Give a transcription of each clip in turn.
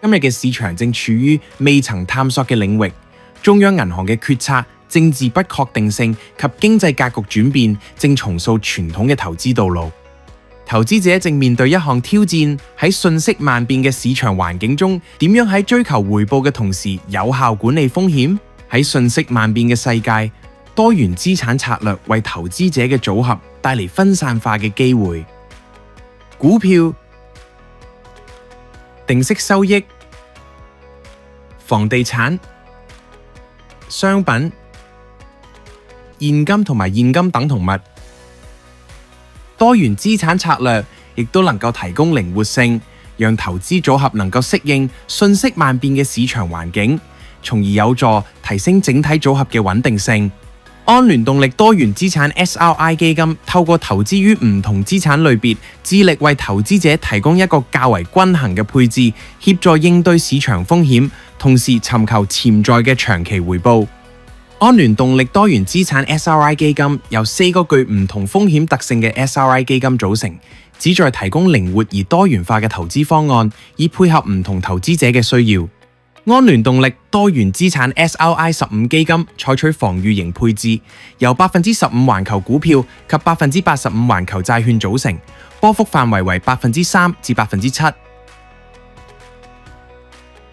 今日嘅市場正處於未曾探索嘅領域，中央銀行嘅決策、政治不確定性及經濟格局轉變正重塑傳統嘅投資道路。投資者正面對一項挑戰，喺瞬息萬變嘅市場環境中，點樣喺追求回報嘅同時有效管理風險？喺瞬息萬變嘅世界，多元資產策略為投資者嘅組合帶嚟分散化嘅機會。股票、定息收益、房地產、商品、現金同埋現金等同物。多元資產策略亦都能夠提供靈活性，讓投資組合能夠適應瞬息萬變嘅市場環境，從而有助提升整體組合嘅穩定性。安聯動力多元資產 SRI 基金透過投資於唔同資產類別，致力為投資者提供一個較為均衡嘅配置，協助應對市場風險，同時尋求潛在嘅長期回報。安聯動力多元資產 SRI 基金由4個具唔同風險特性嘅 SRI 基金組成，旨在提供靈活而多元化嘅投資方案，以配合唔同投資者嘅需要。安聯動力多元資產 SRI15 基金採取防禦型配置，由15%環球股票及85%環球債券組成，波幅範圍為3%至7%。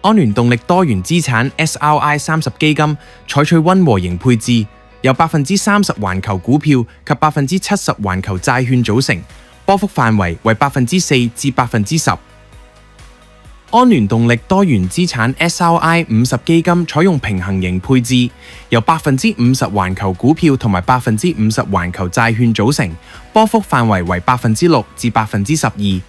安聯動力多元資產 SRI30 基金採取溫和型配置，由30%環球股票及70%環球債券組成，波幅範圍為4%至10%。安聯動力多元資產 SRI50 基金採用平衡型配置，由50%環球股票同埋50%環球債券組成，波幅範圍為6%至12%。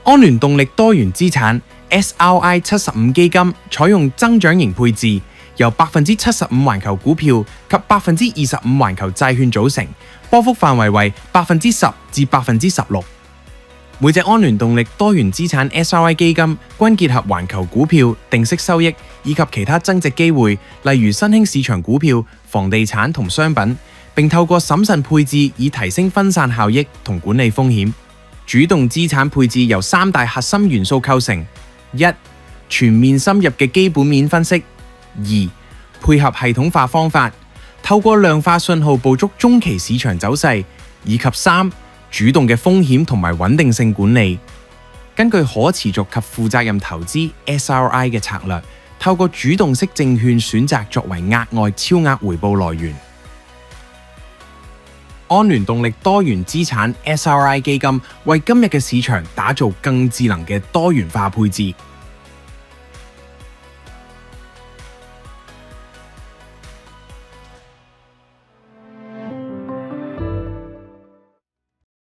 安聯動力多元資產 SRI75 基金採用增長型配置，由75%環球股票及25%環球債券組成，波幅範圍為10%至16%。每隻安聯動力多元資產 SRI 基金均結合環球股票、定息收益以及其他增值機會，例如新興市場股票、房地產同商品，並透過審慎配置以提升分散效益同管理風險。主動資產配置由3大核心元素構成： 1. 全面深入嘅基本面分析； 2. 配合系統化方法，透過量化信號捕捉中期市場走勢；以及 3. 主動嘅風險同埋穩定性管理。根據可持續及負責任投資 SRI 嘅策略，透過主動式證券選擇作為額外超額回報來源。安聯動力多元資產 SRI 基金為今日嘅市場打造更智能嘅多元化配置。